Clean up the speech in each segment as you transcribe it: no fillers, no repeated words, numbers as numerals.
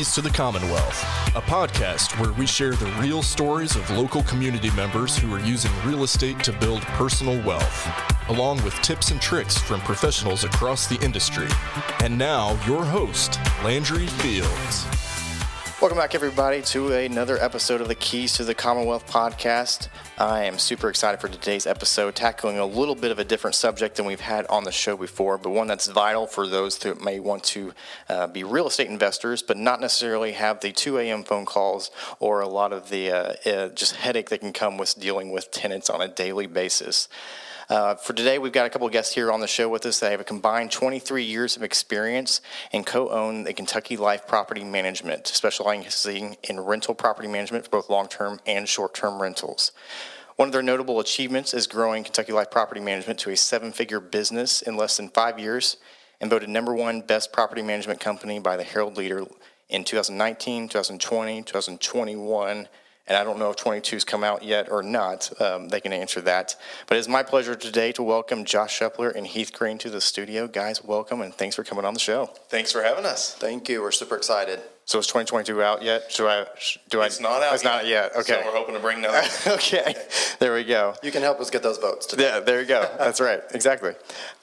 Keys to the Commonwealth, a podcast where we share the real stories of local community members who are using real estate to build personal wealth, along with tips and tricks from professionals across the industry. And now, your host, Landry Fields. Welcome back, everybody, to another episode of the Keys to the Commonwealth podcast. I am super excited for today's episode, tackling a little bit of a different subject than we've had on the show before, but one that's vital for those that may want to be real estate investors, but not necessarily have the 2 a.m. phone calls or a lot of the just headache that can come with dealing with tenants on a daily basis. For today, we've got a couple of guests here on the show with us that have a combined 23 years of experience and co-own the Kentucky Life Property Management, specializing in rental property management for both long-term and short-term rentals. One of their notable achievements is growing Kentucky Life Property Management to a 7-figure business in less than 5 years and voted #1 best property management company by the Herald Leader in 2019, 2020, 2021, and I don't know if 22's come out yet or not. They can answer that. But it's my pleasure today to welcome Josh Shepler and Heath Green to the studio. Guys, welcome, and thanks for coming on the show. Thanks for having us. Thank you. We're super excited. So is 2022 out yet? It's not out. It's not yet. Okay. So we're hoping to bring those. Okay. There we go. You can help us get those votes today. Yeah, there you go. That's right. Exactly.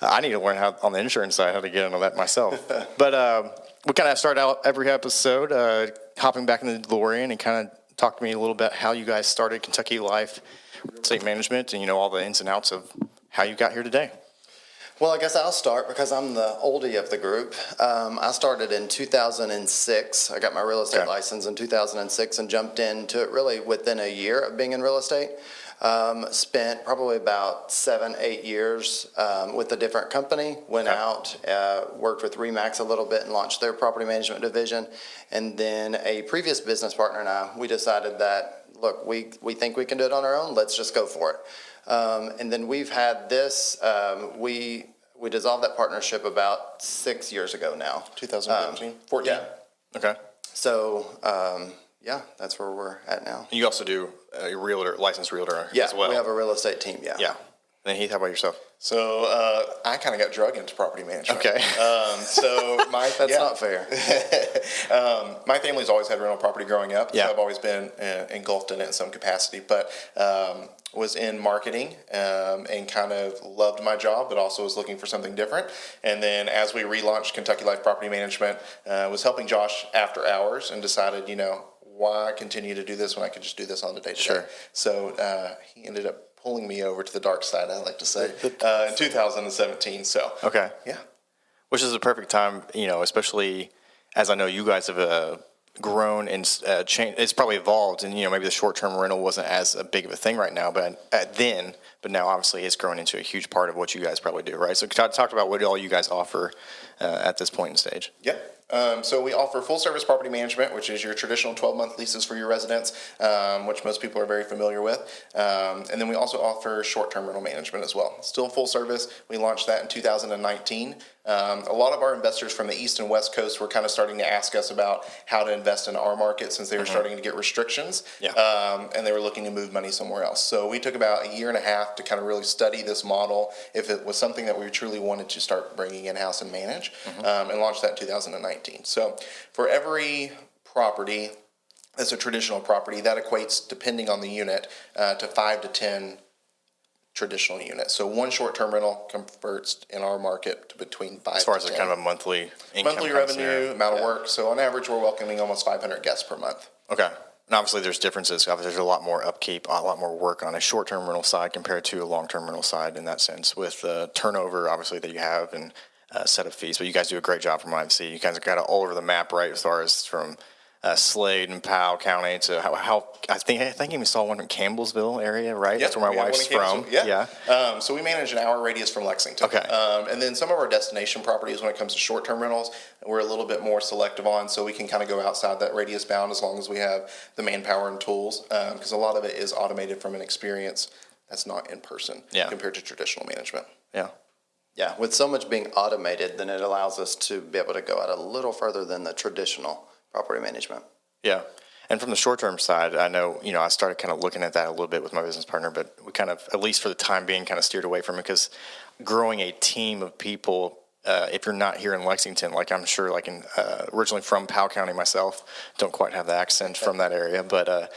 I need to learn how on the insurance side how to get into that myself. But we kind of start out every episode hopping back in the DeLorean and kind of talk to me a little bit how you guys started Kentucky Life Real Estate Management and, all the ins and outs of how you got here today. Well, I guess I'll start because I'm the oldie of the group. I started in 2006. I got my real estate license in 2006 and jumped into it really within a year of being in real estate. Spent probably about 7-8 years with a different company, went out, worked with RE/MAX a little bit and launched their property management division. And then a previous business partner and I, we decided that, look, we think we can do it on our own. Let's just go for it. And then we've had this, we dissolved that partnership about 6 years ago now. 2015? 14? Yeah. Okay. So, yeah, that's where we're at now. You also do a licensed realtor as well. We have a real estate team, yeah. Yeah. And then Heath, how about yourself? So I kind of got drug into property management. Okay. That's not fair. My family's always had rental property growing up. Yeah. So I've always been engulfed in it in some capacity. But was in marketing and kind of loved my job, but also was looking for something different. And then as we relaunched Kentucky Life Property Management, was helping Josh after hours and decided, why continue to do this when I could just do this on the day-to-day? Sure. So he ended up pulling me over to the dark side, I like to say, in 2017. So okay. Yeah. Which is a perfect time, especially as I know you guys have grown and changed. It's probably evolved, and maybe the short-term rental wasn't as big of a thing right now, but now obviously it's grown into a huge part of what you guys probably do, right? So talk about what all you guys offer at this point in stage. Yeah. So we offer full-service property management, which is your traditional 12-month leases for your residents, which most people are very familiar with. And then we also offer short-term rental management as well. Still full service. We launched that in 2019. A lot of our investors from the East and West Coast were kind of starting to ask us about how to invest in our market since they were starting to get restrictions. Yeah. And they were looking to move money somewhere else. So we took about a year and a half to kind of really study this model, if it was something that we truly wanted to start bringing in-house and manage, and launched that in 2019. So for every property that's a traditional property, that equates, depending on the unit, to 5 to 10 traditional units. So one short-term rental converts in our market to between 5 to 10. As far as kind of a monthly income. Monthly revenue, amount of work. So on average, we're welcoming almost 500 guests per month. Okay. And obviously there's differences. Obviously there's a lot more upkeep, a lot more work on a short-term rental side compared to a long-term rental side in that sense with the turnover, obviously, that you have and set of fees. But you guys do a great job from what I see. You guys are kind of all over the map, right, as far as from Slade and Powell County to how I think even saw one in Campbellsville area, right? Yep, that's where my wife's from. Yeah. So we manage an hour radius from Lexington. Okay. And then some of our destination properties, when it comes to short-term rentals, we're a little bit more selective on, so we can kind of go outside that radius bound as long as we have the manpower and tools, because a lot of it is automated from an experience that's not in person compared to traditional management. Yeah. Yeah, with so much being automated, then it allows us to be able to go out a little further than the traditional property management. Yeah. And from the short-term side, I know, I started kind of looking at that a little bit with my business partner, but we kind of, at least for the time being, kind of steered away from it because growing a team of people if you're not here in Lexington, like I'm sure, like originally from Powell County myself, don't quite have the accent from that area, but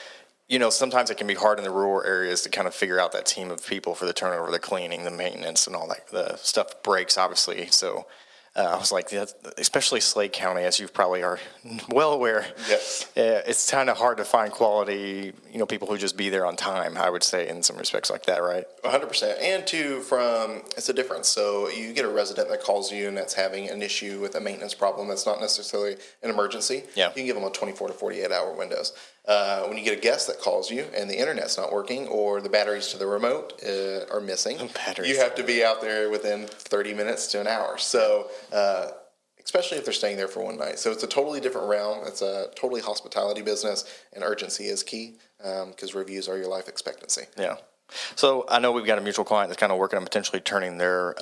sometimes it can be hard in the rural areas to kind of figure out that team of people for the turnover, the cleaning, the maintenance, and all that. The stuff breaks, obviously. So I was like, especially Slade County, as you probably are well aware. Yes. It's kind of hard to find quality, people who just be there on time, I would say, in some respects like that, right? 100%. And it's a difference. So you get a resident that calls you and that's having an issue with a maintenance problem that's not necessarily an emergency. Yeah. You can give them a 24 to 48 hour windows. When you get a guest that calls you and the internet's not working or the batteries to the remote are missing, you have to be out there within 30 minutes to an hour. So, especially if they're staying there for one night. So it's a totally different realm. It's a totally hospitality business, and urgency is key because reviews are your life expectancy. Yeah. So I know we've got a mutual client that's kind of working on potentially turning their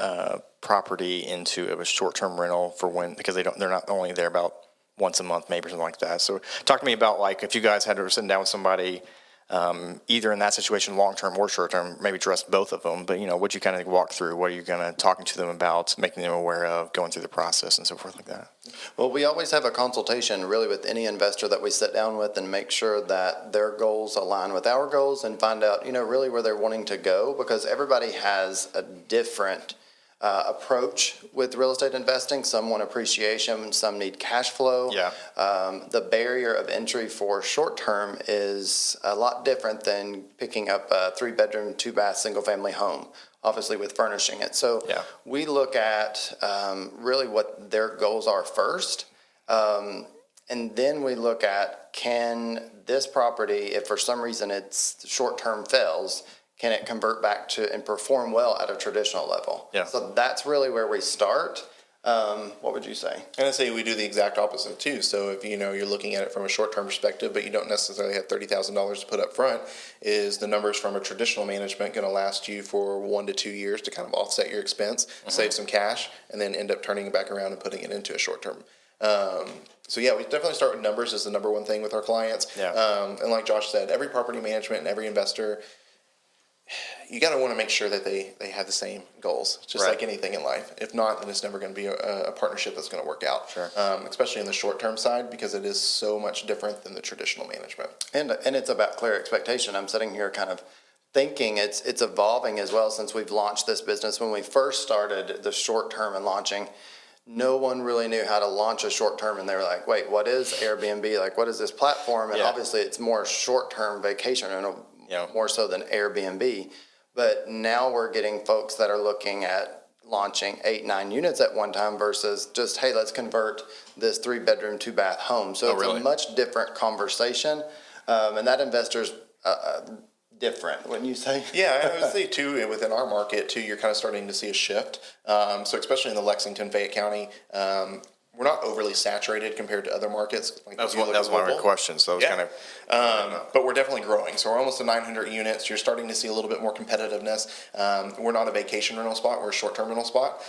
property into a short-term rental because they're not only there about once a month, maybe, or something like that. So talk to me about, like, if you guys had to sit down with somebody, either in that situation, long-term or short-term, maybe address both of them, but, what you kind of walk through, what are you kind of talking to them about, making them aware of, going through the process and so forth like that? Well, we always have a consultation really with any investor that we sit down with and make sure that their goals align with our goals and find out, really where they're wanting to go, because everybody has a different approach with real estate investing. Some want appreciation, some need cash flow. Yeah. The barrier of entry for short term is a lot different than picking up a 3-bedroom, 2-bath, single-family home, obviously with furnishing it. So we look at really what their goals are first, and then we look at, can this property, if for some reason it's short-term fails, can it convert back to and perform well at a traditional level? Yeah. So that's really where we start. What would you say? And I say we do the exact opposite too. So if you're looking at it from a short-term perspective, but you don't necessarily have $30,000 to put up front, is the numbers from a traditional management going to last you for 1 to 2 years to kind of offset your expense, save some cash, and then end up turning it back around and putting it into a short-term? So we definitely start with numbers as the number one thing with our clients. Yeah. And like Josh said, every property management and every investor, you got to want to make sure that they have the same goals, just like anything in life. If not, then it's never going to be a partnership that's going to work out. Sure. Especially in the short-term side, because it is so much different than the traditional management. And it's about clear expectation. I'm sitting here kind of thinking it's evolving as well since we've launched this business. When we first started the short term and launching, no one really knew how to launch a short term, and they were like, wait, what is Airbnb? Like, what is this platform? And obviously it's more short-term vacation rental, more so than Airbnb. But now we're getting folks that are looking at launching 8-9 units at one time versus just, hey, let's convert this 3-bedroom, 2-bath home. So it's a much different conversation. And that investor's different, wouldn't you say? Yeah, I would say too, within our market too, you're kind of starting to see a shift. So especially in the Lexington, Fayette County, we're not overly saturated compared to other markets. Like that was one of my questions. So kind of, but we're definitely growing. So we're almost to 900 units. You're starting to see a little bit more competitiveness. We're not a vacation rental spot. We're a short-term rental spot.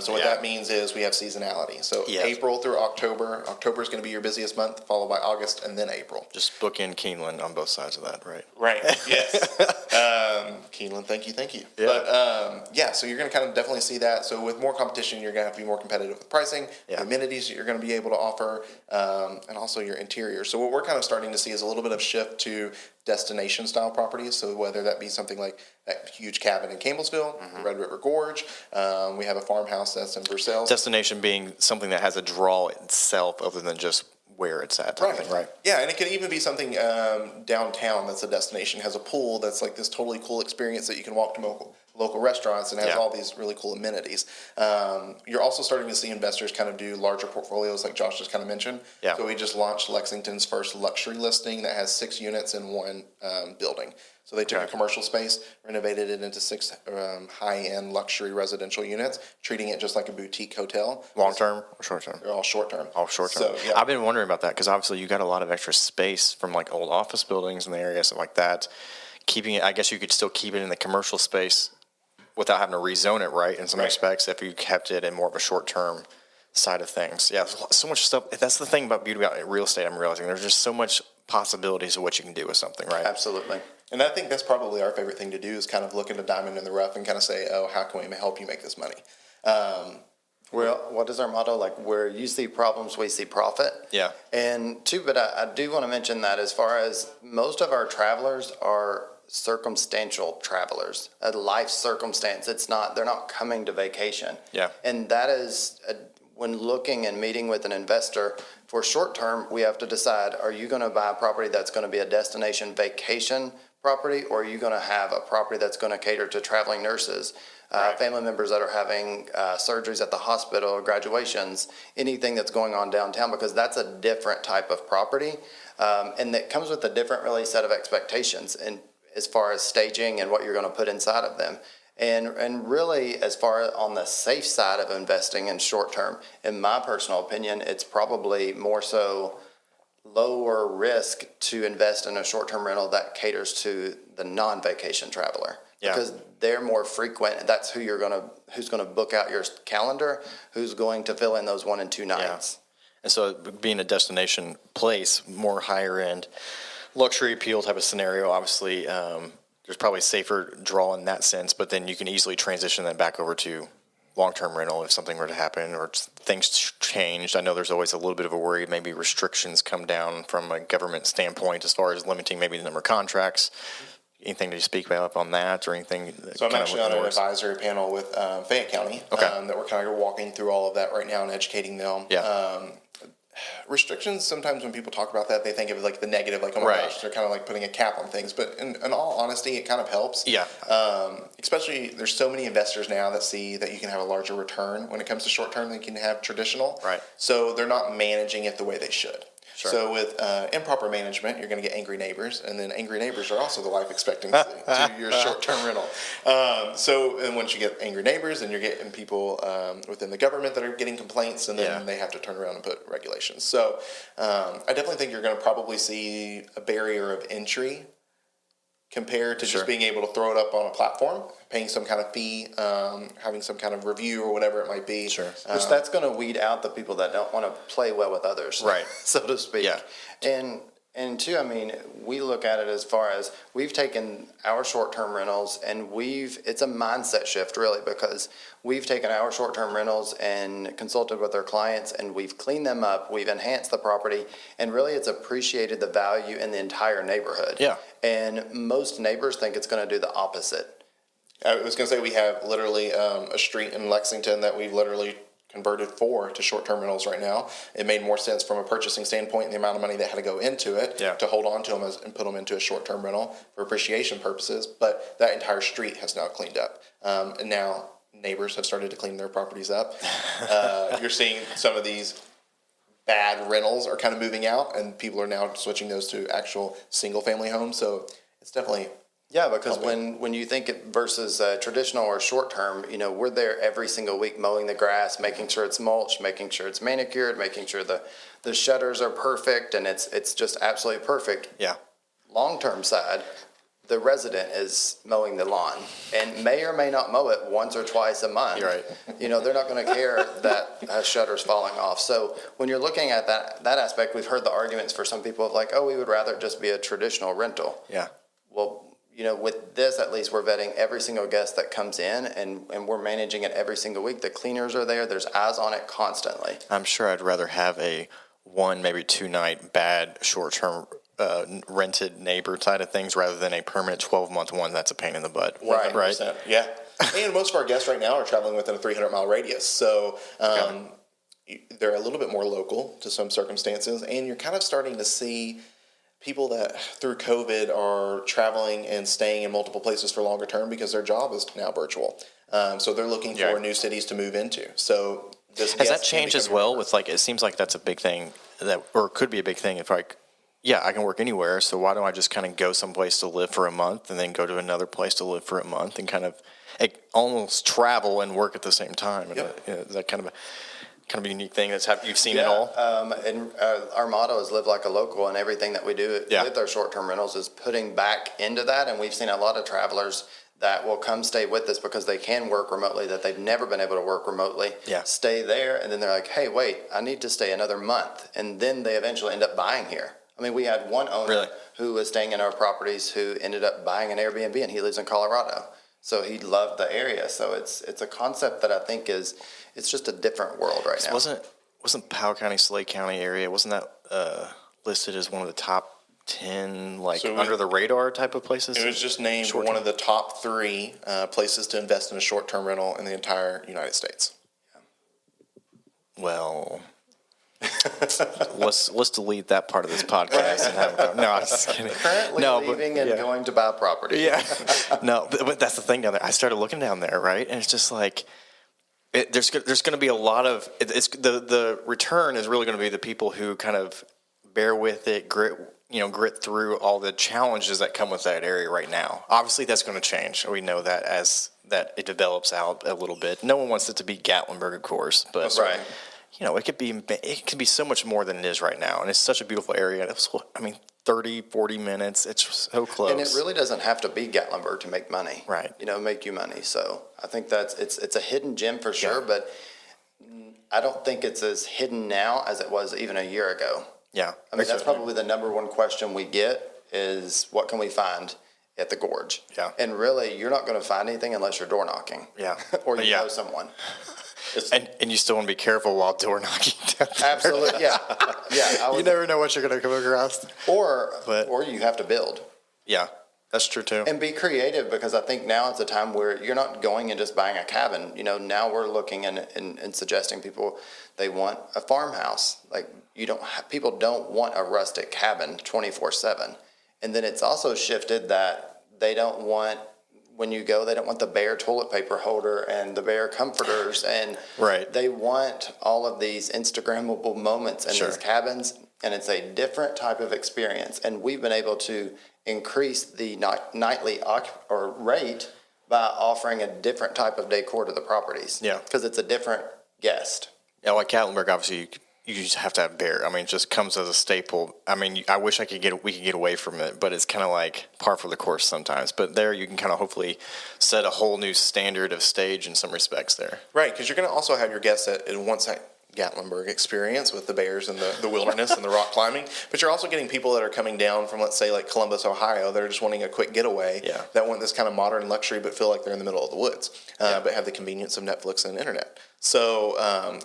So what that means is we have seasonality. So April through October. October is going to be your busiest month, followed by August and then April. Just book in Keeneland on both sides of that, right? Right. Yes. Keeneland, thank you. Yeah. But so you're going to kind of definitely see that. So with more competition, you're going to have to be more competitive with pricing, the amenities that you're going to be able to offer, and also your interior. So what we're kind of starting to see is a little bit of shift to destination style properties. So whether that be something like that huge cabin in Campbellsville, Red River Gorge, we have a farmhouse that's in Versailles. Destination being something that has a draw itself other than just where it's at. Right. Yeah, and it can even be something downtown that's a destination, has a pool that's like this totally cool experience that you can walk to local restaurants and has all these really cool amenities. You're also starting to see investors kind of do larger portfolios like Josh just kind of mentioned. Yeah. So we just launched Lexington's first luxury listing that has 6 units in one building. So they took a commercial space, renovated it into 6 high-end luxury residential units, treating it just like a boutique hotel. Long-term or short-term? They're all short-term. All short-term. So, I've been wondering about that because obviously you got a lot of extra space from like old office buildings in the area, stuff like that. Keeping it, I guess you could still keep it in the commercial space without having to rezone it, right, in some respects, if you kept it in more of a short-term side of things. Yeah, so much stuff. That's the thing about beauty about real estate, I'm realizing. There's just so much possibilities of what you can do with something, right? Absolutely. And I think that's probably our favorite thing to do is kind of look at a diamond in the rough and kind of say, oh, how can we help you make this money? Well, what is our motto? Like, where you see problems, we see profit. Yeah. And two, but I do want to mention that as far as most of our travelers are circumstantial travelers, a life circumstance. They're not coming to vacation. Yeah. And that is, when looking and meeting with an investor for short term, we have to decide, are you going to buy a property that's going to be a destination vacation property, or are you going to have a property that's going to cater to traveling nurses, family members that are having surgeries at the hospital, or graduations, anything that's going on downtown, because that's a different type of property. And that comes with a different really set of expectations and as far as staging and what you're going to put inside of them. And really, as far as on the safe side of investing in short term, in my personal opinion, it's probably more so lower risk to invest in a short-term rental that caters to the non-vacation traveler. Yeah. Because they're more frequent. That's who's going to book out your calendar, who's going to fill in those 1 and 2 nights. And so being a destination place, more higher end luxury appeal type of scenario, obviously there's probably a safer draw in that sense, but then you can easily transition that back over to long-term rental if something were to happen or things changed. I know there's always a little bit of a worry, maybe restrictions come down from a government standpoint as far as limiting maybe the number of contracts. Anything to speak about on that or anything? So I'm actually on an advisory panel with Fayette County that we're kind of walking through all of that right now and educating them. Yeah. Restrictions, sometimes when people talk about that, they think of like the negative, like, oh my gosh, they're kind of like putting a cap on things. But in all honesty, it kind of helps. Yeah. Especially there's so many investors now that see that you can have a larger return when it comes to short term than you can have traditional. Right. So they're not managing it the way they should. Sure. So with improper management, you're going to get angry neighbors, and then angry neighbors are also the life expectancy to your short-term rental. And once you get angry neighbors, then you're getting people within the government that are getting complaints, and then they have to turn around and put regulations. So I definitely think you're going to probably see a barrier of entry compared to just being able to throw it up on a platform, paying some kind of fee, having some kind of review or whatever it might be. Sure. Which that's going to weed out the people that don't want to play well with others, right? So to speak. Yeah. And two, I mean, we look at it as far as we've taken our short-term rentals and it's a mindset shift really, because we've taken our short-term rentals and consulted with our clients and we've cleaned them up, we've enhanced the property, and really it's appreciated the value in the entire neighborhood. Yeah. And most neighbors think it's going to do the opposite. I was going to say we have literally a street in Lexington that we've literally converted to short-term rentals right now. It made more sense from a purchasing standpoint and the amount of money that had to go into it to hold on to them and put them into a short-term rental for appreciation purposes. But that entire street has now cleaned up. And now neighbors have started to clean their properties up. You're seeing some of these bad rentals are kind of moving out, and people are now switching those to actual single-family homes. So it's definitely... Yeah, because when you think it versus traditional or short term, we're there every single week mowing the grass, making sure it's mulched, making sure it's manicured, making sure the shutters are perfect, and it's just absolutely perfect. Yeah. Long term side, the resident is mowing the lawn and may or may not mow it once or twice a month. You're right. They're not going to care that a shutter's falling off. So when you're looking at that aspect, we've heard the arguments for some people of like, oh, we would rather just be a traditional rental. Yeah. Well, with this, at least we're vetting every single guest that comes in and we're managing it every single week. The cleaners are there. There's eyes on it constantly. I'm sure I'd rather have a 1, maybe 2 night bad short-term rented neighbor side of things rather than a permanent 12-month one that's a pain in the butt. 100%. Right. Yeah. And most of our guests right now are traveling within a 300-mile radius. So they're a little bit more local to some circumstances. And you're kind of starting to see people that through COVID are traveling and staying in multiple places for longer term because their job is now virtual. So they're looking for new cities to move into. So has that changed as well with it seems like that's a big thing or could be a big thing if I can work anywhere. So why don't I just kind of go someplace to live for a month and then go to another place to live for a month and kind of almost travel and work at the same time? Yep. Is that kind of a unique thing you've seen it all? And our motto is live like a local, and everything that we do with our short-term rentals is putting back into that. And we've seen a lot of travelers that will come stay with us because they can work remotely, that they've never been able to work remotely, stay there, and then they're like, hey, wait, I need to stay another month. And then they eventually end up buying here. I mean, we had one owner who was staying in our properties who ended up buying an Airbnb, and he lives in Colorado. So he loved the area. So it's a concept that I think it's just a different world right now. Wasn't Powell County, Slade County area, wasn't that listed as one of the top 10 under the radar type of places? It was just named one of the top 3 places to invest in a short-term rental in the entire United States. Well, let's delete that part of this podcast and have it go. No, I'm just kidding. Currently leaving and going to buy property. Yeah. No, but that's the thing down there. I started looking down there, right? And it's just like, there's going to be a lot of, the return is really going to be the people who kind of bear with it, grit through all the challenges that come with that area right now. Obviously, that's going to change. We know that as that it develops out a little bit. No one wants it to be Gatlinburg, of course, but that's right. It can be so much more than it is right now, and it's such a beautiful area. 30, 40 minutes. It's so close. And it really doesn't have to be Gatlinburg to make money. Right. Make you money. So I think it's a hidden gem for sure, but I don't think it's as hidden now as it was even a year ago. Yeah. That's probably the number one question we get is what can we find at the gorge? Yeah. And really, you're not going to find anything unless you're door knocking. Yeah. Or you know someone. And you still want to be careful while door knocking down there. Absolutely, yeah. You never know what you're going to come across. Or you have to build. Yeah, that's true too. And be creative, because I think now it's a time where you're not going and just buying a cabin. Now we're looking and suggesting people they want a farmhouse. People don't want a rustic cabin 24/7. And then it's also shifted that they don't want, when you go, they don't want the bare toilet paper holder and the bare comforters, and they want all of these Instagrammable moments in these cabins, and it's a different type of experience. And we've been able to increase the nightly rate by offering a different type of decor to the properties. Yeah, because it's a different guest. Yeah, like Gatlinburg, obviously you just have to have bear. It just comes as a staple. I wish we could get away from it, but it's kind of like par for the course sometimes. But there you can kind of hopefully set a whole new standard of stage in some respects there. Right, because you're going to also have your guests that want that Gatlinburg experience with the bears and the wilderness and the rock climbing. But you're also getting people that are coming down from, let's say, like Columbus, Ohio. They're just wanting a quick getaway. Yeah. That want this kind of modern luxury but feel like they're in the middle of the woods, but have the convenience of Netflix and internet. So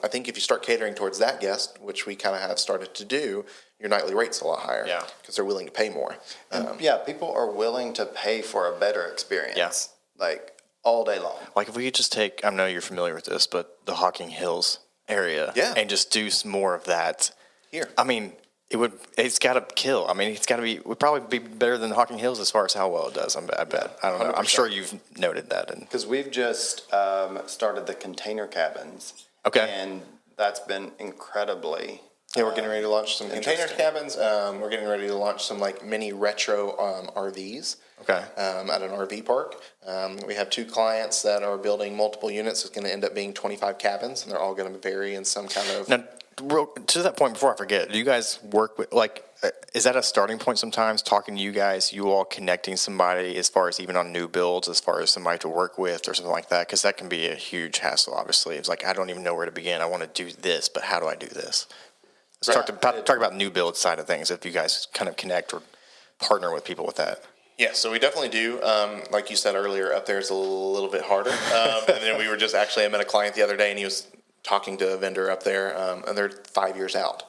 I think if you start catering towards that guest, which we kind of have started to do, your nightly rate's a lot higher. Yeah. Because they're willing to pay more. People are willing to pay for a better experience. Yeah. All day long. Like if we could just take, I know you're familiar with this, but the Hocking Hills area, and just do some more of that here. It's got to kill. Would probably be better than Hocking Hills as far as how well it does. I bet. I don't know. 100%. I'm sure you've noted that. Because we've just started the container cabins. Okay. And that's been incredibly. Yeah, we're getting ready to launch some container cabins. We're getting ready to launch some mini retro RVs. Okay. At an RV park. We have 2 clients that are building multiple units. It's going to end up being 25 cabins, and they're all going to vary in some kind of. Now, to that point, before I forget, do you guys work with is that a starting point sometimes? Talking to you all connecting somebody as far as even on new builds, as far as somebody to work with or something like that, because that can be a huge hassle. Obviously, it's I don't even know where to begin. I want to do this, but how do I do this? Let's talk about new build side of things. If you guys kind of connect or partner with people with that. Yeah, so we definitely do. Like you said earlier, up there it's a little bit harder. And then we were just I met a client the other day, and he was talking to a vendor up there, and they're 5 years out.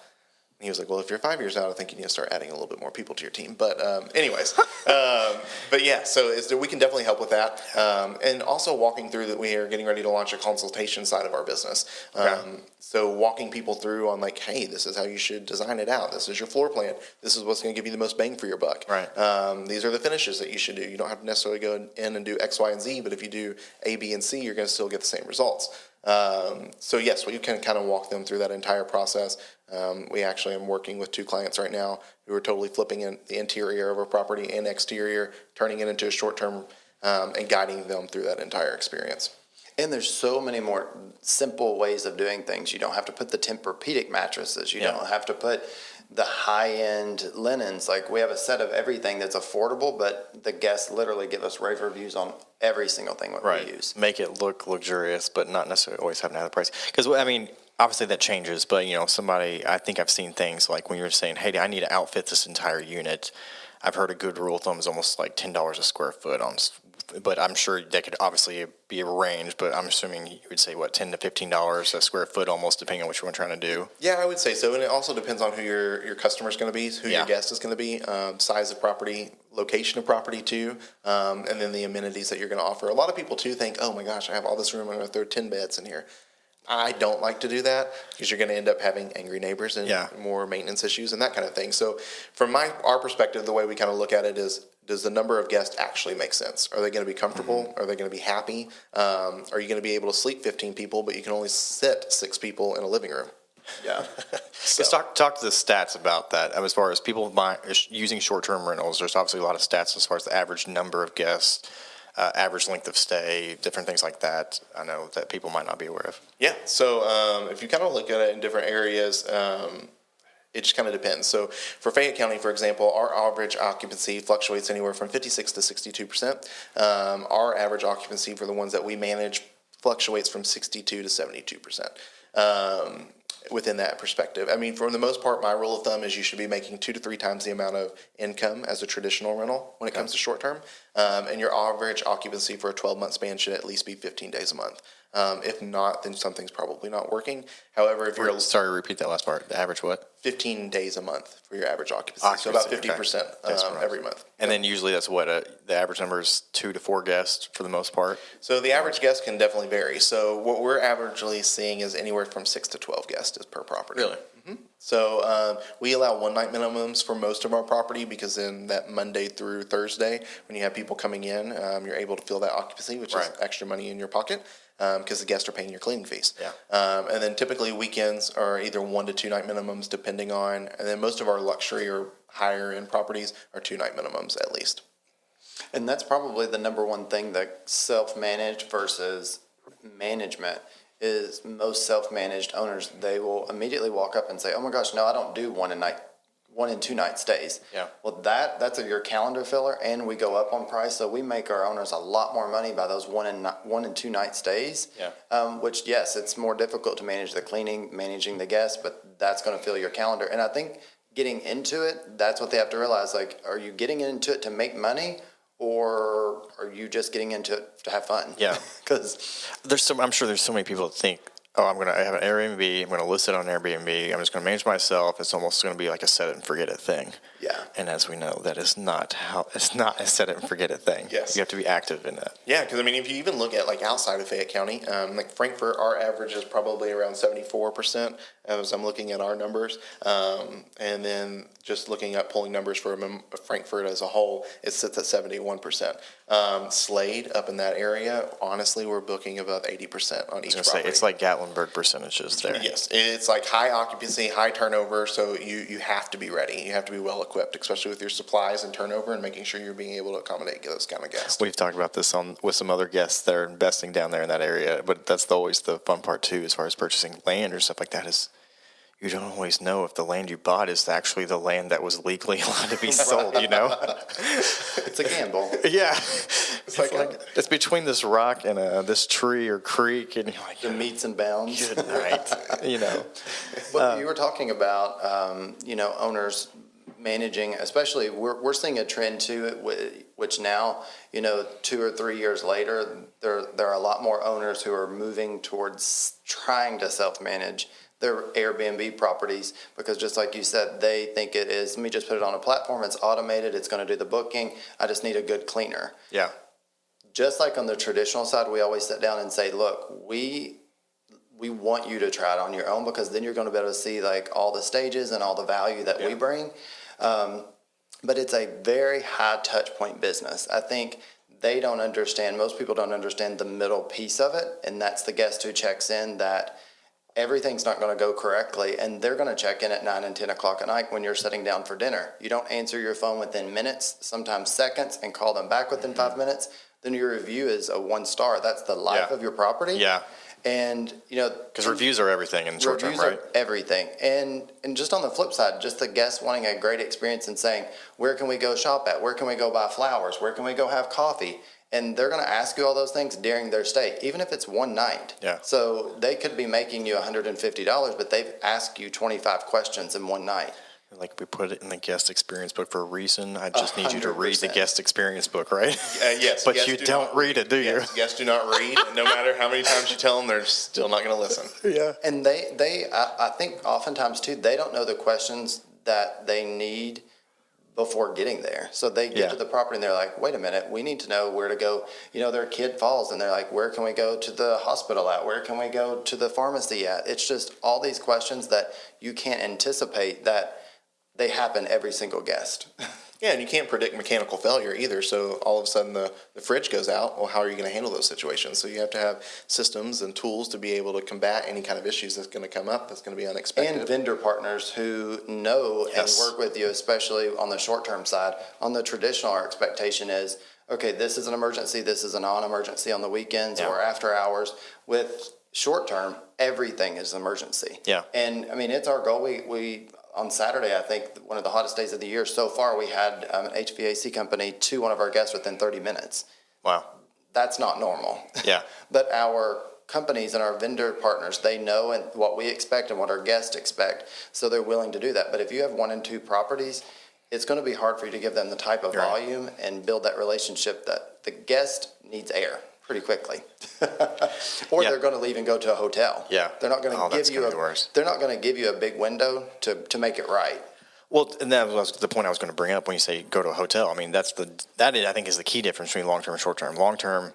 And he was like, well, if you're 5 years out, I think you need to start adding a little bit more people to your team. But anyways, but yeah, so we can definitely help with that. And also walking through that we are getting ready to launch a consultation side of our business. So walking people through on hey, this is how you should design it out. This is your floor plan. This is what's going to give you the most bang for your buck. Right. These are the finishes that you should do. You don't have to necessarily go in and do X, Y, and Z, but if you do A, B, and C, you're going to still get the same results. So yes, we can kind of walk them through that entire process. We actually am working with 2 clients right now who are totally flipping in the interior of a property and exterior, turning it into a short-term, and guiding them through that entire experience. And there's so many more simple ways of doing things. You don't have to put the Tempur-Pedic mattresses. You don't have to put the high-end linens. We have a set of everything that's affordable, but the guests literally give us rave reviews on every single thing we use. Make it look luxurious, but not necessarily always having to have the price. Because, obviously that changes, but, I think I've seen things like when you're saying, hey, I need to outfit this entire unit. I've heard a good rule of thumb is almost $10 a square foot on but I'm sure that could obviously be arranged. But I'm assuming you would say what, $10 to $15 a square foot, almost depending on what you're trying to do. Yeah, I would say so, and it also depends on who your customer is going to be, who your guest is going to be, size of property, location of property too, and then the amenities that you're going to offer. A lot of people too think, oh my gosh, I have all this room, I'm going to throw 10 beds in here. I don't like to do that because you're going to end up having angry neighbors and more maintenance issues and that kind of thing. So from our perspective, the way we kind of look at it is, does the number of guests actually make sense? Are they going to be comfortable? Mm-hmm. Are they going to be happy? Are you going to be able to sleep 15 people, but you can only sit 6 people in a living room? Yeah. So. Let's talk to the stats about that. As far as people using short-term rentals, there's obviously a lot of stats as far as the average number of guests, average length of stay, different things like that. I know that people might not be aware of. Yeah. So if you kind of look at it in different areas, it just kind of depends. So for Fayette County, for example, our average occupancy fluctuates anywhere from 56 to 62%. Our average occupancy for the ones that we manage fluctuates from 62 to 72%. Within that perspective. I mean, for the most part, my rule of thumb is you should be making 2 to 3 times the amount of income as a traditional rental when it comes to short term. And your average occupancy for a 12-month span should at least be 15 days a month. If not, then something's probably not working. However, if you're... Sorry, repeat that last part. The average what? 15 days a month for your average occupancy. So about 50% every month. And then usually that's what the average number is 2 to 4 guests for the most part? So the average guest can definitely vary. So what we're averagely seeing is anywhere from 6 to 12 guests per property. Really? Mm-hmm. So we allow one-night minimums for most of our property because then that Monday through Thursday, when you have people coming in, you're able to fill that occupancy, which is extra money in your pocket. Because the guests are paying your cleaning fees. Yeah. And then typically weekends are either 1 to 2 night minimums depending on, and then most of our luxury or higher end properties are 2 night minimums at least. And that's probably the number one thing that self-managed versus management is. Most self-managed owners, they will immediately walk up and say, oh my gosh, no, I don't do 1 and 2 night stays. Yeah. Well, that's your calendar filler, and we go up on price, so we make our owners a lot more money by those 1 and 2 night stays. Yeah. Which, yes, it's more difficult to manage the cleaning, managing the guests, but that's going to fill your calendar. And I think getting into it, that's what they have to realize. Like, are you getting into it to make money, or are you just getting into it to have fun? Yeah. Because I'm sure there's so many people that think, oh, I have an Airbnb, I'm going to list it on Airbnb, I'm just going to manage myself, it's almost going to be like a set it and forget it thing. Yeah. And as we know, that is not it's not a set it and forget it thing. Yes. You have to be active in that. Yeah, because I mean, if you even look at like outside of Fayette County, like Frankfort, our average is probably around 74% as I'm looking at our numbers. And then just looking at pulling numbers for Frankfort as a whole, it sits at 71%. Slade up in that area, honestly, we're booking above 80% on each property. It's like Gatlinburg percentages there. Yes, it's like high occupancy, high turnover, so you have to be ready. You have to be well equipped, especially with your supplies and turnover and making sure you're being able to accommodate those kind of guests. We've talked about this with some other guests that are investing down there in that area, but that's always the fun part too, as far as purchasing land or stuff like that, is you don't always know if the land you bought is actually the land that was legally allowed to be sold, you know? It's a gamble. Yeah. It's between this rock and this tree or creek, and you're like, the meets and bounds. Good night. You know. But you were talking about, owners managing, especially we're seeing a trend too, which now, 2 or 3 years later, there are a lot more owners who are moving towards trying to self-manage their Airbnb properties, because just like you said, they think it is, let me just put it on a platform, it's automated, it's going to do the booking, I just need a good cleaner. Yeah. Just like on the traditional side, we always sit down and say, look, we want you to try it on your own, because then you're going to be able to see like all the stages and all the value that we bring. But it's a very high touch point business. I think most people don't understand the middle piece of it, and that's the guest who checks in, that everything's not going to go correctly, and they're going to check in at 9 and 10 o'clock at night when you're sitting down for dinner. You don't answer your phone within minutes, sometimes seconds, and call them back within 5 minutes. Then your review is a 1-star. That's the life of your property. Yeah. And, because reviews are everything in short term, right? Reviews are everything. And just on the flip side, just the guests wanting a great experience and saying, where can we go shop at? Where can we go buy flowers? Where can we go have coffee? And they're going to ask you all those things during their stay, even if it's one night. Yeah. So they could be making you $150, but they've asked you 25 questions in one night. Like we put it in the guest experience book for a reason. I just need you to read the 100%. guest experience book, right? Yes. But guests you do don't not read it, do you? Yes, guests do not read. No matter how many times you tell them, they're still not going to listen. Yeah. And I think oftentimes too, they don't know the questions that they need before getting there. So they get to the property and they're like, wait a minute, we need to know where to go. You know, their kid falls and they're like, where can we go to the hospital at? Where can we go to the pharmacy at? It's just all these questions that you can't anticipate that they happen every single guest. Yeah, and you can't predict mechanical failure either. So all of a sudden the fridge goes out. Well, how are you going to handle those situations? So you have to have systems and tools to be able to combat any kind of issues that's going to come up that's going to be unexpected. And vendor partners who know and work with you, especially on the short-term side. On the traditional, our expectation is, okay, this is an emergency, this is a non-emergency on the weekends or after hours. With short-term, everything is an emergency. Yeah. And, I mean, it's our goal. We on Saturday, I think, one of the hottest days of the year so far, we had an HVAC company to one of our guests within 30 minutes. Wow. That's not normal. Yeah. But our companies and our vendor partners, they know and what we expect and what our guests expect, so they're willing to do that. But if you have 1 and 2 properties, it's going to be hard for you to give them the type of volume and build that relationship that the guest needs air pretty quickly. Or they're going to leave and go to a hotel. Yeah. They're not going to give you they're not going to give you a big window to make it right. Well, and that was the point I was going to bring up when you say go to a hotel. I mean, that I think is the key difference between long-term and short-term. Long-term,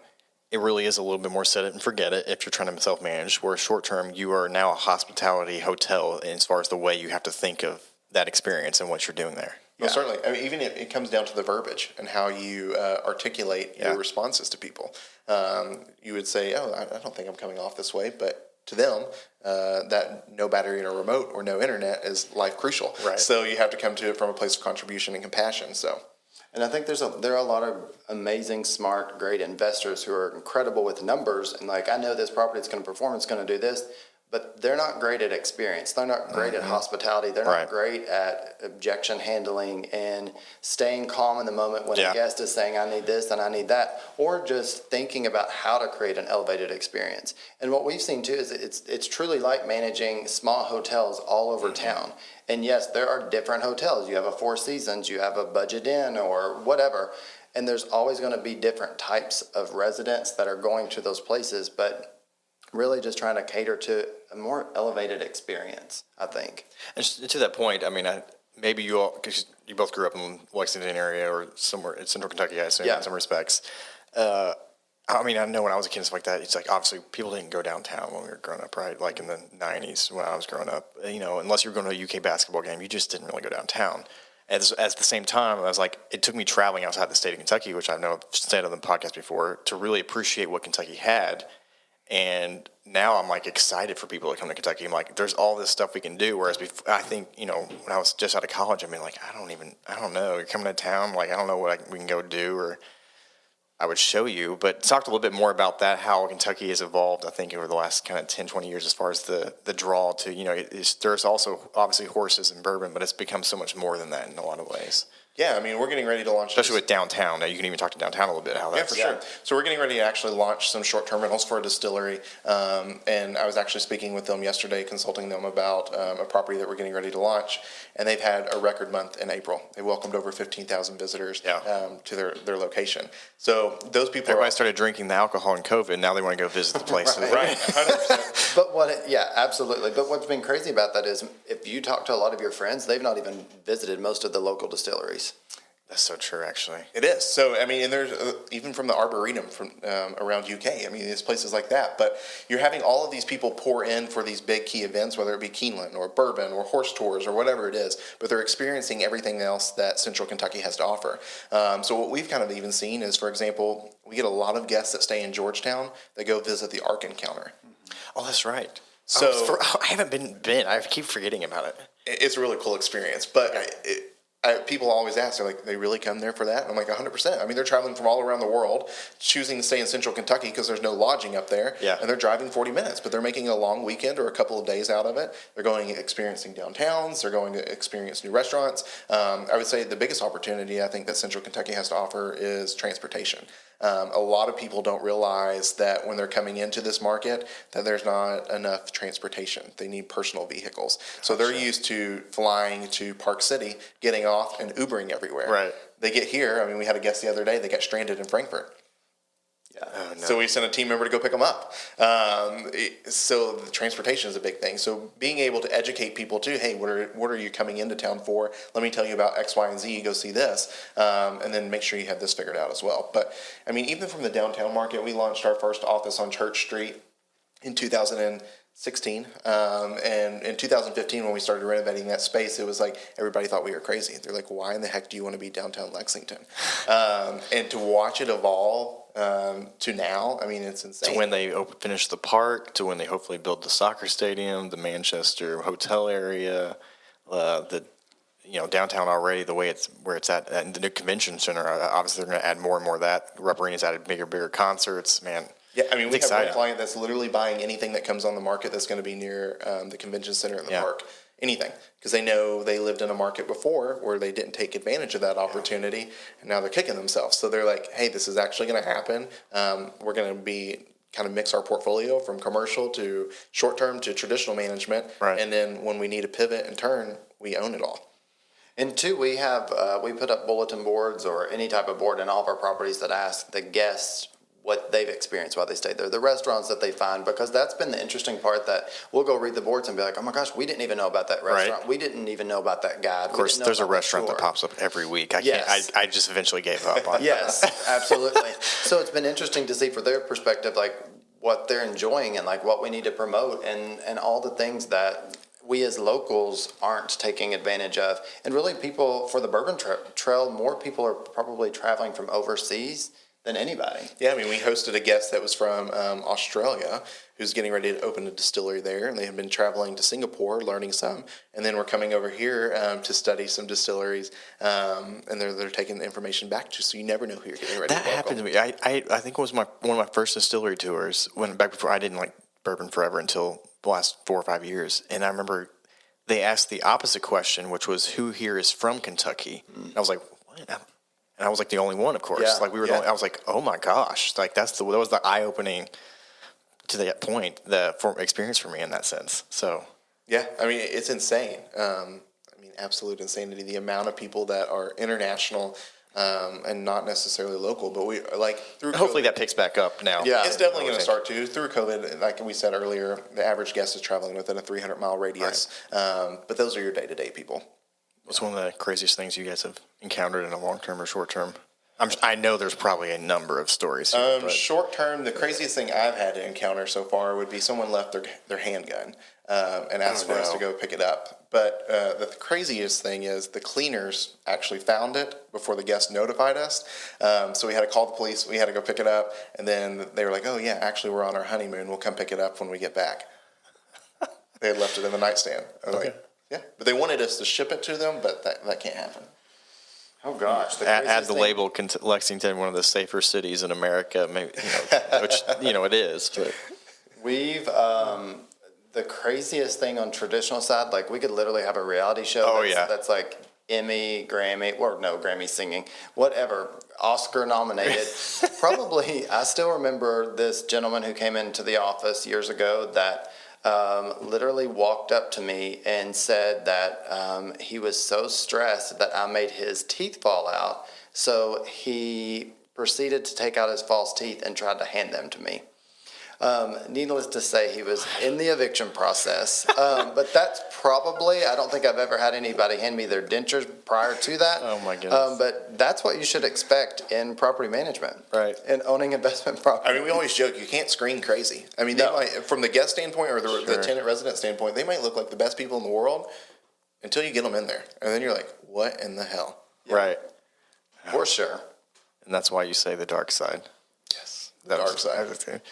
it really is a little bit more set it and forget it if you're trying to self-manage, whereas short-term, you are now a hospitality hotel as far as the way you have to think of that experience and what you're doing there. Well, certainly. I mean, even if it comes down to the verbiage and how you articulate your responses to people. You would say, oh, I don't think I'm coming off this way, but to them, that no battery in a remote or no internet is life crucial. Right. So you have to come to it from a place of contribution and compassion. So, and I think there are a lot of amazing, smart, great investors who are incredible with numbers and like, I know this property is going to perform, it's going to do this. But they're not great at experience. They're not great at hospitality. They're not great at objection handling and staying calm in the moment when a guest is saying, I need this and I need that, or just thinking about how to create an elevated experience. And what we've seen too is it's truly like managing small hotels all over town. And yes, there are different hotels. You have a Four Seasons, you have a Budget Inn or whatever. And there's always going to be different types of residents that are going to those places, but really just trying to cater to a more elevated experience, I think. And to that point, I mean, maybe you all, because you both grew up in Lexington area or somewhere in Central Kentucky, I assume, in some respects. I mean, I know when I was a kid and stuff like that, it's like, obviously, people didn't go downtown when we were growing up, right? Like in the 90s when I was growing up, you know, unless you were going to a UK basketball game, you just didn't really go downtown. At the same time, I was like, it took me traveling outside the state of Kentucky, which I know I've said on the podcast before, to really appreciate what Kentucky had. And now I'm like excited for people to come to Kentucky. I'm like, there's all this stuff we can do. Whereas before, I think, you know, when I was just out of college, I mean, like, I don't know. You're coming to town, like, I don't know what we can go do, or I would show you. But talk a little bit more about that, how Kentucky has evolved, I think, over the last kind of 10, 20 years as far as the draw to, you know, there's also obviously horses and bourbon, but it's become so much more than that in a lot of ways. Yeah, I mean, we're getting ready to launch especially with downtown. Now, you can even talk to downtown a little bit. How that's sure. So we're getting ready to actually launch some short-term rentals for a distillery. And I was actually speaking with them yesterday, consulting them about a property that we're getting ready to launch. And they've had a record month in April. They welcomed over 15,000 visitors to their location. So those people everybody started drinking the alcohol in COVID. Now they want to go visit the place. Right, 100%. But absolutely. But what's been crazy about that is if you talk to a lot of your friends, they've not even visited most of the local distilleries. That's so true, actually. It is. So, I mean, and there's even from the Arboretum from around UK. I mean, there's places like that. But you're having all of these people pour in for these big key events, whether it be Keeneland or Bourbon or horse tours or whatever it is. But they're experiencing everything else that Central Kentucky has to offer. So what we've kind of even seen is, for example, we get a lot of guests that stay in Georgetown that go visit the Ark Encounter. Oh, that's right. So I haven't been. I keep forgetting about it. It's a really cool experience. But people always ask, they're like, they really come there for that? I'm like, 100%. I mean, they're traveling from all around the world, choosing to stay in Central Kentucky because there's no lodging up there. Yeah. And they're driving 40 minutes, but they're making a long weekend or a couple of days out of it. They're going experiencing downtowns. They're going to experience new restaurants. I would say the biggest opportunity I think that Central Kentucky has to offer is transportation. A lot of people don't realize that when they're coming into this market that there's not enough transportation. They need personal vehicles. So they're used to flying to Park City, getting off and Ubering everywhere. Right. They get here. I mean, we had a guest the other day. They got stranded in Frankfurt. Yeah. Oh, no. So we sent a team member to go pick them up. So the transportation is a big thing. So being able to educate people too, hey, what are you coming into town for? Let me tell you about X, Y, and Z. Go see this, and then make sure you have this figured out as well. But I mean, even from the downtown market, we launched our first office on Church Street in 2016. And in 2015, when we started renovating that space, it was like everybody thought we were crazy. They're like, why in the heck do you want to be downtown Lexington? And to watch it evolve to now, I mean, it's insane. To when they finish the park, to when they hopefully build the soccer stadium, the Manchester hotel area, the downtown already, the way where it's at, and the new convention center. Obviously, they're going to add more and more of that. Rupp Arena's added bigger concerts, man. Yeah, I mean, we have exciting. one client that's literally buying anything that comes on the market that's going to be near the convention center in the park. Anything. Because they know they lived in a market before where they didn't take advantage of that opportunity, and now they're kicking themselves. So they're like, hey, this is actually going to happen. We're going to be kind of mix our portfolio from commercial to short-term to traditional management. Right. And then when we need a pivot and turn, we own it all. And two, we have we put up bulletin boards or any type of board in all of our properties that ask the guests what they've experienced while they stayed there, the restaurants that they find, because that's been the interesting part, that we'll go read the boards and be like, oh my gosh, we didn't even know about that restaurant. Right. We didn't even know about that guide. Of course, there's a restaurant that pops up every week. I just eventually gave up on Yes, absolutely. So it's been interesting to see for their perspective, like what they're enjoying and like what we need to promote and all the things that we as locals aren't taking advantage of. And really people, for the Bourbon Trail, more people are probably traveling from overseas than anybody. Yeah, I mean, we hosted a guest that was from Australia who's getting ready to open a distillery there, and they have been traveling to Singapore, learning some, and then we're coming over here to study some distilleries, and they're taking the information back to you, so you never know who you're getting ready That to welcome. happened to me. I think it was one of my first distillery tours, back before I didn't like bourbon forever until the last 4 or 5 years, and I remember they asked the opposite question, which was, who here is from Kentucky? And I was like, what? And I was like the only one, of course. Yeah, like we were. I was like, oh my gosh! Like that was the eye opening to that point, experience for me in that sense. So Yeah, I mean, it's insane. I mean, absolute insanity. The amount of people that are international and not necessarily local, but we like through. hopefully COVID, that picks back up now. Yeah, it's definitely going to start to. Through COVID, like we said earlier, the average guest is traveling within a 300-mile radius. Right. But those are your day-to-day people. What's one of the craziest things you guys have encountered in a long-term or short-term? I know there's probably a number of stories here. Short-term, the craziest thing I've had to encounter so far would be someone left their handgun and asked for us to go pick it up. But the craziest thing is the cleaners actually found it before the guest notified us. So we had to call the police. We had to go pick it up. And then they were like, oh, yeah, actually, we're on our honeymoon. We'll come pick it up when we get back. They had left it in the nightstand. I was like, yeah, but they wanted us to ship it to them, but that can't happen. Oh gosh! Add the label Lexington, one of the safer cities in America, maybe, which it is. But We've the craziest thing on traditional side, like we could literally have a reality show. Oh, that's like Emmy, Grammy, or no Grammy singing, whatever, Oscar nominated. Probably, I still remember this gentleman who came into the office years ago that. Literally walked up to me and said that he was so stressed that I made his teeth fall out. So he proceeded to take out his false teeth and tried to hand them to me. Needless to say, he was in the eviction process. But that's probably, I don't think I've ever had anybody hand me their dentures prior to that. Oh, my goodness. But that's what you should expect in property management. Right. In owning investment property. I mean, we always joke, you can't screen crazy. I mean, they might, from the guest standpoint or the tenant resident standpoint, they might look like the best people in the world until you get them in there. And then you're like, what in the hell? Right. For sure. And that's why you say the dark side. Yes. The dark side.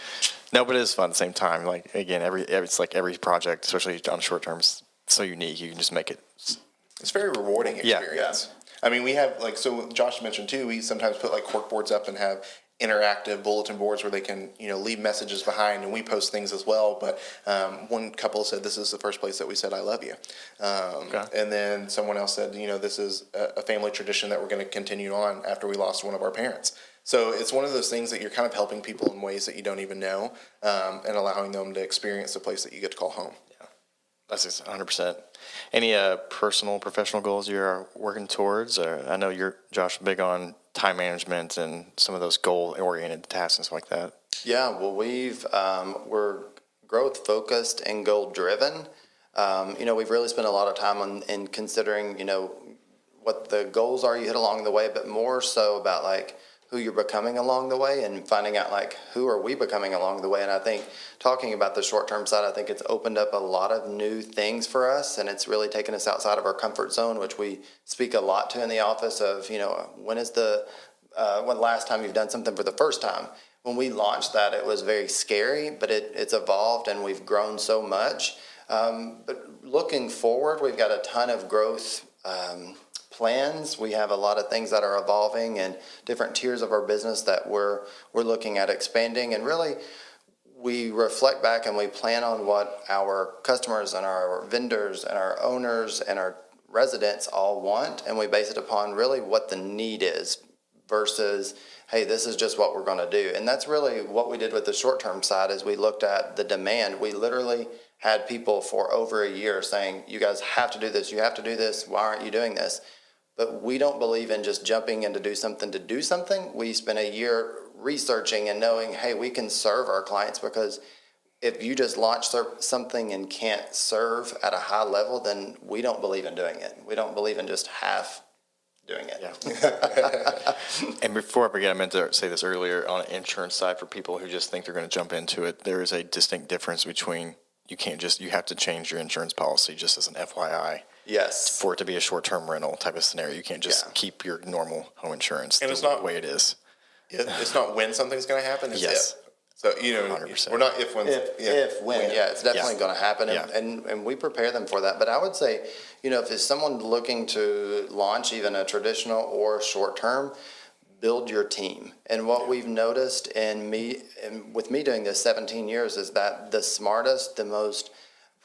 No, but it is fun at the same time. Like, again, it's like every project, especially on short terms, so unique. You can just make it. It's a very rewarding experience. Yeah. I mean, we have, so Josh mentioned too, we sometimes put like cork boards up and have interactive bulletin boards where they can, leave messages behind, and we post things as well. But one couple said, this is the first place that we said, I love you. And then someone else said, this is a family tradition that we're going to continue on after we lost one of our parents. So it's one of those things that you're kind of helping people in ways that you don't even know, and allowing them to experience the place that you get to call home. Yeah, that's 100%. Any personal, professional goals you're working towards? I know you're, Josh, big on time management and some of those goal-oriented tasks and stuff like that. Yeah, well, we're growth focused and goal driven. We've really spent a lot of time in considering, what the goals are you hit along the way, but more so about like who you're becoming along the way and finding out like who are we becoming along the way. And I think talking about the short-term side, I think it's opened up a lot of new things for us, and it's really taken us outside of our comfort zone, which we speak a lot to in the office of, when last time you've done something for the first time. When we launched that, it was very scary, but it's evolved and we've grown so much. But looking forward, we've got a ton of growth plans. We have a lot of things that are evolving and different tiers of our business that we're looking at expanding. And really, we reflect back and we plan on what our customers and our vendors and our owners and our residents all want, and we base it upon really what the need is versus, hey, this is just what we're going to do. And that's really what we did with the short-term side. Is we looked at the demand. We literally had people for over a year saying, you guys have to do this, you have to do this, why aren't you doing this? But we don't believe in just jumping in to do something. We spent a year researching and knowing, hey, we can serve our clients, because if you just launch something and can't serve at a high level, then we don't believe in doing it. We don't believe in just half doing it. Yeah. And before I forget, I meant to say this earlier, on the insurance side, for people who just think they're going to jump into it, there is a distinct difference between you have to change your insurance policy, just as an FYI. Yes. For it to be a short-term rental type of scenario. You can't just keep your normal home insurance the way it is. It's not when something's going to happen. It's yes. If. So, 100%. We're not if, when. When. Yeah, it's definitely going to happen. And we prepare them for that. But I would say, if it's someone looking to launch even a traditional or short-term, build your team. And what we've noticed with me doing this 17 years is that the smartest, the most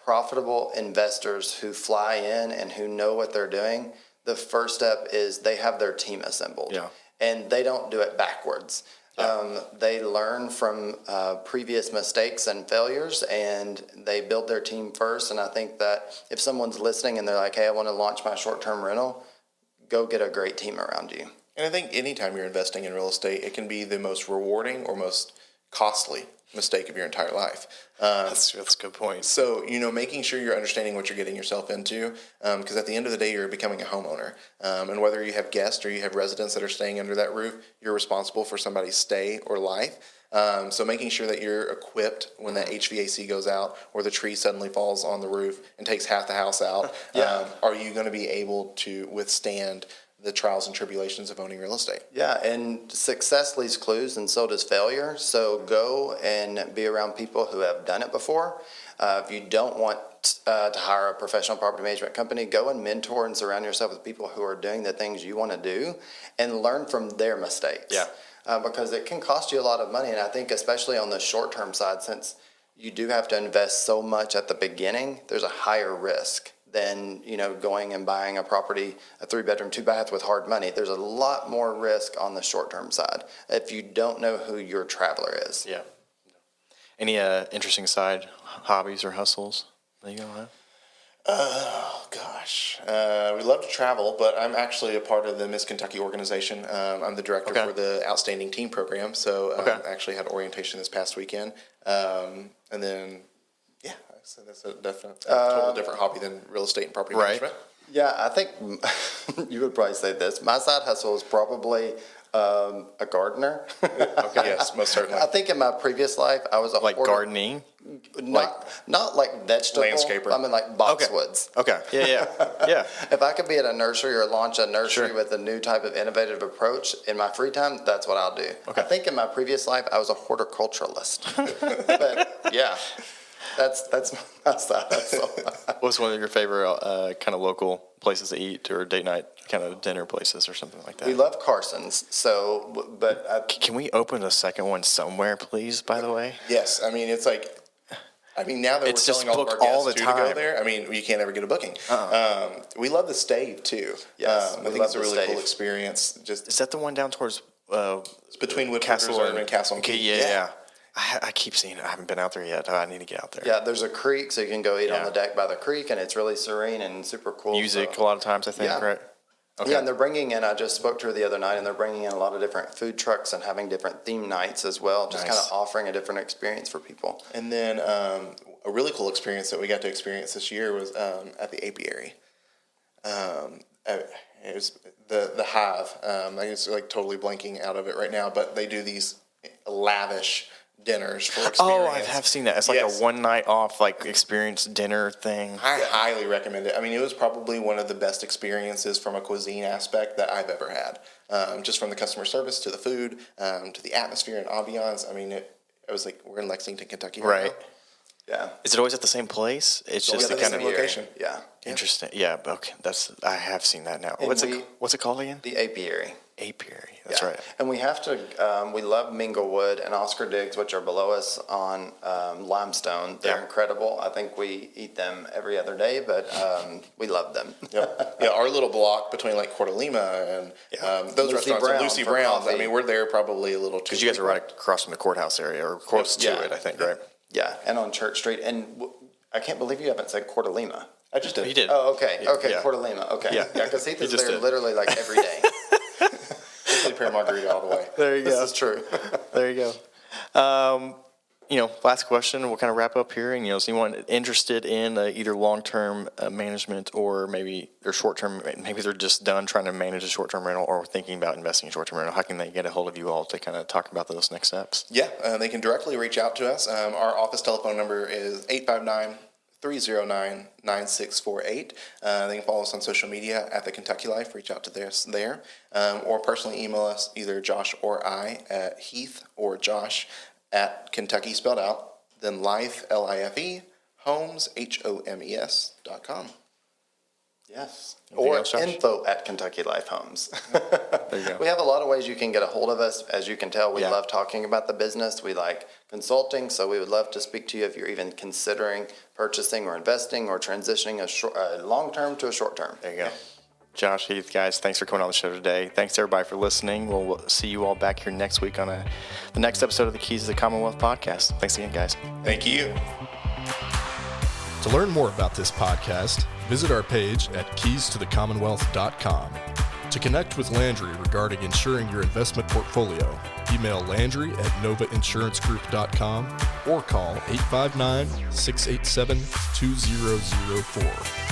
profitable investors who fly in and who know what they're doing, the first step is they have their team assembled. Yeah. And they don't do it backwards. Yeah. They learn from previous mistakes and failures, and they build their team first. And I think that if someone's listening and they're like, hey, I want to launch my short-term rental, go get a great team around you. And I think anytime you're investing in real estate, it can be the most rewarding or most costly mistake of your entire life. That's a good point. So, making sure you're understanding what you're getting yourself into, because at the end of the day, you're becoming a homeowner. And whether you have guests or you have residents that are staying under that roof, you're responsible for somebody's stay or life. So making sure that you're equipped when that HVAC goes out or the tree suddenly falls on the roof and takes half the house out. Are you going to be able to withstand the trials and tribulations of owning real estate? Yeah, and success leaves clues, and so does failure. So go and be around people who have done it before. If you don't want to hire a professional property management company, go and mentor and surround yourself with people who are doing the things you want to do and learn from their mistakes. Yeah. Because it can cost you a lot of money, and I think especially on the short-term side, since you do have to invest so much at the beginning, there's a higher risk than going and buying a property, a 3-bedroom, 2-bath with hard money. There's a lot more risk on the short-term side if you don't know who your traveler is. Yeah. Any interesting side hobbies or hustles that you have? Oh, gosh. We love to travel, but I'm actually a part of the Miss Kentucky organization. I'm the director for the Outstanding Teen Program, so I actually had orientation this past weekend. And then, so that's a total different hobby than real estate and property management. Yeah, I think you would probably say this. My side hustle is probably a gardener. Yes, most certainly. I think in my previous life, I was a gardening? Not like vegetable. Landscaper. I mean like boxwoods. Okay. Yeah. If I could be at a nursery or launch a nursery with a new type of innovative approach in my free time, that's what I'll do. Okay. I think in my previous life, I was a horticulturalist. But yeah. That's my side hustle. What's one of your favorite kind of local places to eat or date night kind of dinner places or something like that? We love Carson's. So, but can we open a second one somewhere, please? By the way. Yes, I mean it's like. Now that it's we're just telling all of our all guests the to time. go there, you can't ever get a booking. We love the Stave too. Yes, I think it's a really cool experience. Is that the one down towards It's between Woodford Castle Reserve and Castle and Okay, Key. yeah. I keep seeing it. I haven't been out there yet. I need to get out there. Yeah, there's a creek, so you can go eat Yeah. on the deck by the creek, and it's really serene and super cool. Music so. a lot of times, I think, Yeah. right? Okay. Yeah, and they're bringing in, I just spoke to her the other night, and they're bringing in a lot of different food trucks and having different theme nights as well, just Nice. kind of offering a different experience for people. And then a really cool experience that we got to experience this year was at the apiary. It was the Hive. I guess like totally blanking out of it right now, but they do these lavish dinners for experience. Oh, I have seen that. It's like Yes. a one night off, like experience dinner thing. I highly recommend it. I mean, it was probably one of the best experiences from a cuisine aspect that I've ever had. Just from the customer service to the food, to the atmosphere and ambiance. I mean, it was like we're in Lexington, Kentucky right Right. now. Yeah. Is it always at the same place? It's always just at the the kind same of location. Yeah. interesting. Yeah, okay. I have seen that now. And What's we- it called again? The apiary. Apiary. That's Yeah. right. And we have to, we love Minglewood and Oscar Diggs, which are below us on Limestone. They're Yeah. incredible. I think we eat them every other day, but we love them. Yep. Yeah, our little block between like Coeur d'Alema and those Lucy restaurants, Brown and Lucy for Brown's. coffee. I mean, we're there probably a little too. Because you guys are right across from the courthouse area, or close to Yeah. it, I think, right? Yeah, and on Church Street. And I can't believe you haven't said Coeur d'Alema. I just did. You did. Oh, okay. Okay, Yeah. Coeur d'Alema. Okay. Yeah. Yeah, because Heath You is just there did. literally like every day. Simply Pear Margarita all the way. There you This go. is true. There you go. Last question. We'll kind of wrap up here. And, is anyone interested in either long-term management or maybe they're short-term, maybe they're just done trying to manage a short-term rental or thinking about investing in short-term rental? How can they get a hold of you all to kind of talk about those next steps? Yeah, they can directly reach out to us. Our office telephone number is 859-309-9648. They can follow us on social media at The Kentucky Life. Reach out to us there. Or personally email us, either Josh or I, at Heath or Josh at Kentucky spelled out, then Life, L-I-F-E, Homes, HOMES.com. Yes. Anything Or else, Josh? info at Kentucky Life Homes. There you go. We have a lot of ways you can get a hold of us. As you can tell, we Yeah. love talking about the business. We like consulting, so we would love to speak to you if you're even considering purchasing or investing or transitioning a long-term to a short-term. There you go. Josh, Heath, guys, thanks for coming on the show today. Thanks to everybody for listening. We'll see you all back here next week on the next episode of the Keys to the Commonwealth podcast. Thanks again, guys. Thank you. To learn more about this podcast, visit our page at keystothecommonwealth.com. To connect with Landry regarding insuring your investment portfolio, email Landry at novainsuranceGroup.com or call 859-687-2004.